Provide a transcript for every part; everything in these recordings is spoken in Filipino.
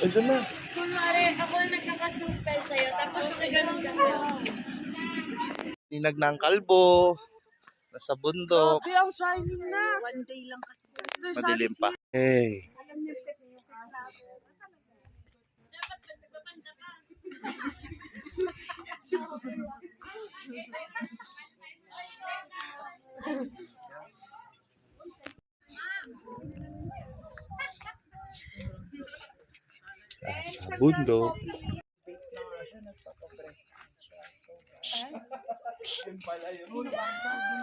Ito na. Kunwari, ako nagkakas ng spell sa'yo, tapos kasi ganun ka. Ninag ng kalbo. Nasa bundok. Grabe, ang shining na. One day lang kasi. Madilim pa. Hey. Sa bundok.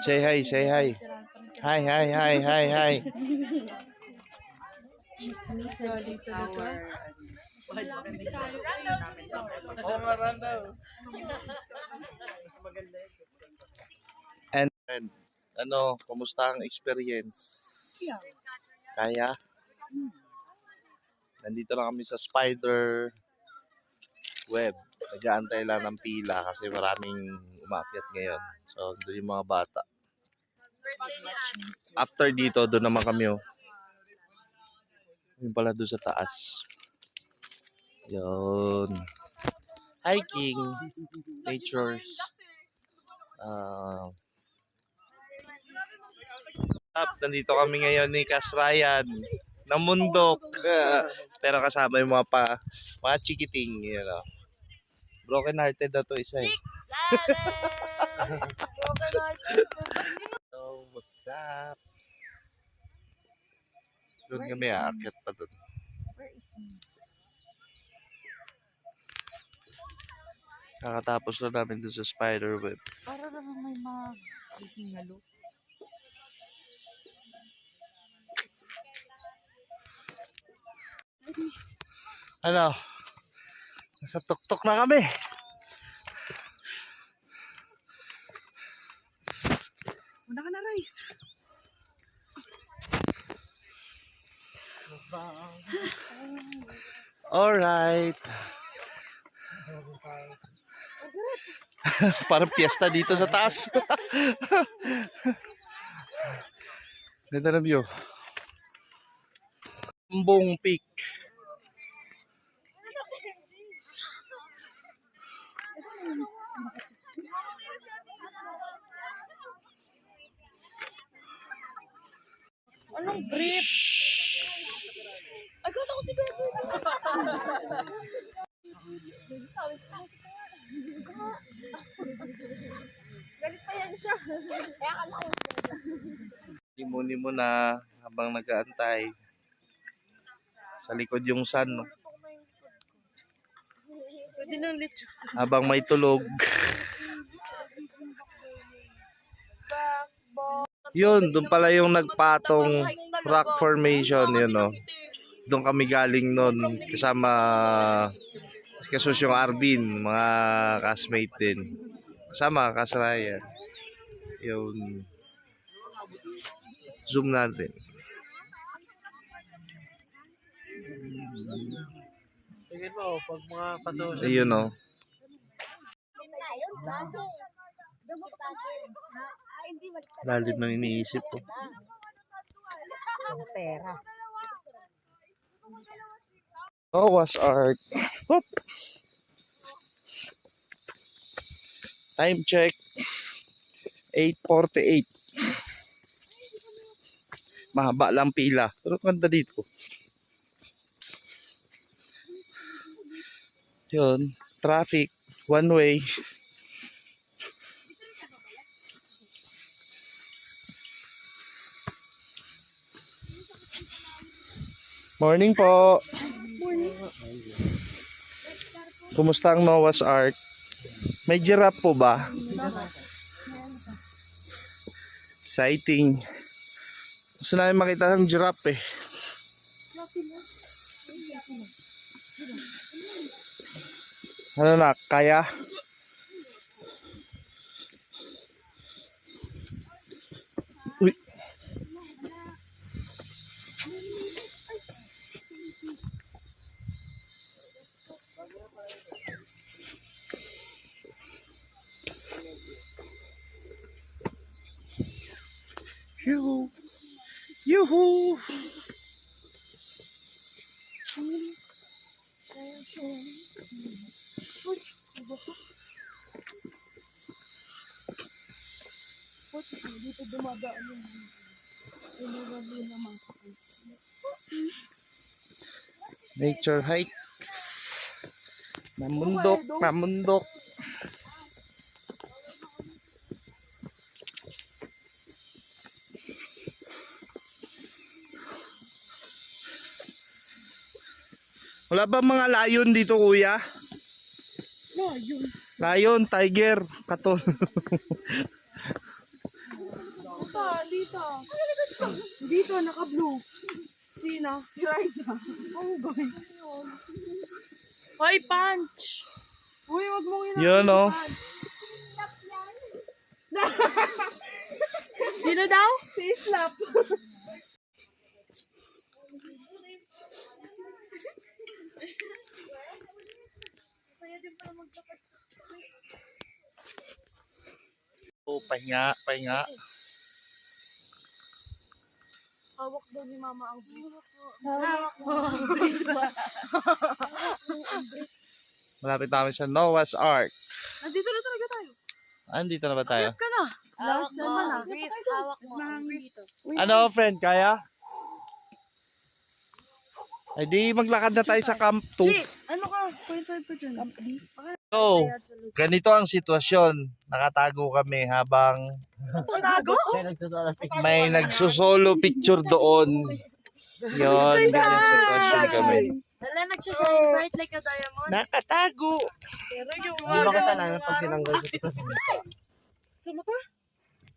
Say hi, say hi. Hi, hi, hi, hi, hi. And ano, kumusta ang experience? Kaya? Nandito lang kami sa spider web. Nag-aantay lang ng pila kasi maraming umaakyat ngayon. So, doon yung mga bata. After dito, doon naman kami oh. Yung pala doon sa taas. Yun. Hiking. Natures. Nandito kami ngayon ni Kasrayan. Ng mundok. Pero kasama yung mga chikiting. You know. Broken hearted na to isa eh. Broken hearted. So, what's up? Doon kami aakyat pa doon. Where is he? Kakatapos na namin doon sa spider web. Para naman may mga halo. Ano? Nasa tuktok na kami. Una ka na, Rice. Alright. Parang piyesta dito sa taas. Ganda ng view. Ambong Peak. Anong brief? Ay, kala ko si Bebe. Galit pa yan siya. Kaya kala ko. Limuni mo na habang nag-aantay. Sa likod yung sun. No? Pwede nang lechon. Habang may tulog. Yun, doon pala yung nagpatong rock formation. Yun, no? Doon kami galing nun. Kasama kasus yung Arvin. Mga classmate din. Kasama, Kasrayan. Yun. Zoom natin. Sige mo, pag mga kasosyo. Ayun, no? Lalim ng iniisip ko. Pera. Noah's Ark. Whoop. Time check. 8:48. Mahaba lang pila. Pero ganda dito. Yun. Traffic. One way. Morning po. Kumusta ang Noah's Ark? May giraffe po ba? Exciting. Gusto namin makita ng giraffe eh. Ano na, kaya? Uy. Yuhu! Yuhu! Dito dumadaan yung pinagabi naman. Nature hike. Namundok, namundok. Wala ba mga layon dito, kuya? No, yun. Lion, tiger, katol. Dito. Dito, naka-blue. Sino? Si Raisa. Oh, boy. Hoy, punch! Uy, wag mo Yun, oh. Sino daw? Si Slap. Oh, pahinga, pahinga. Hawak daw ni Mama ang brief. Hawak mo ang brief. Malapit namin sa Noah's Ark. Nandito na talaga tayo. Andito na ba tayo? Ka na. Hawak Last mo naman ang brief. Hawak mo ang brief. Ano, friend, kaya? Ay di maglakad na tayo sa Camp 2. Ano ka? 0.5 pa dyan. So, ganito ang sitwasyon. Nakatago kami habang Tago? may nagsusolo picture doon. Yun, ganyan sitwasyon kami. Wala nagsashine bright like a diamond. Nakatago. Pero yung Hindi ba kasalanan pag tinanggal ko sa mata? Sa mata?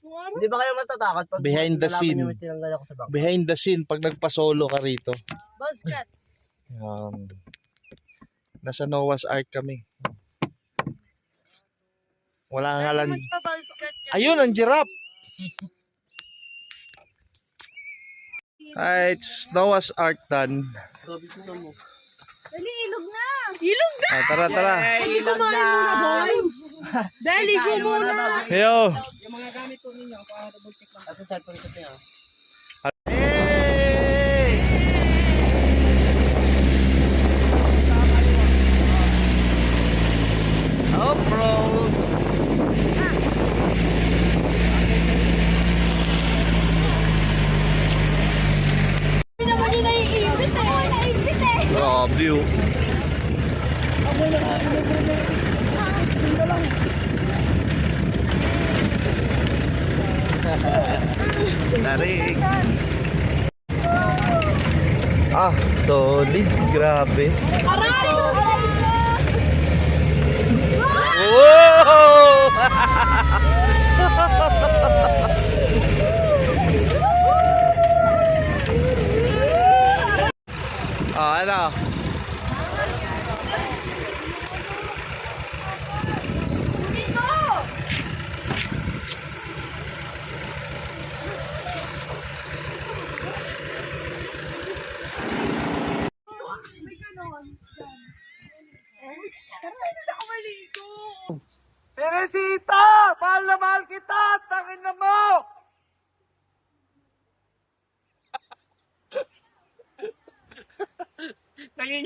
Hindi ba kayo matatakot pag Behind the nalaman scene. niyo may tinanggal ako sa bangko? Behind the scene, pag nagpasolo ka rito. Buzzcut. Yan. Nasa Noah's Ark kami. Wala nga lang. Magpa-buzzcut ka. Ayun, ang giraffe. Ay, it's Noah's Ark done. Grabe ko mo. Dali, ilog na. Ilog na! Ah, tara, tara. Hey, ilan na! Dali ko muna! Yo. Yung mga gamit ko ninyo, double check lang. At sa cellphone ito tayo. Hey! Off-road. Hindi naman yun naiipit eh. Naiipit eh. Grabe yun. Tarik. Ah, solid. Grabe. Aray! Wow! Oh, ano? Teresita! Mahal na mahal kita! Tangin na mo! Nangingin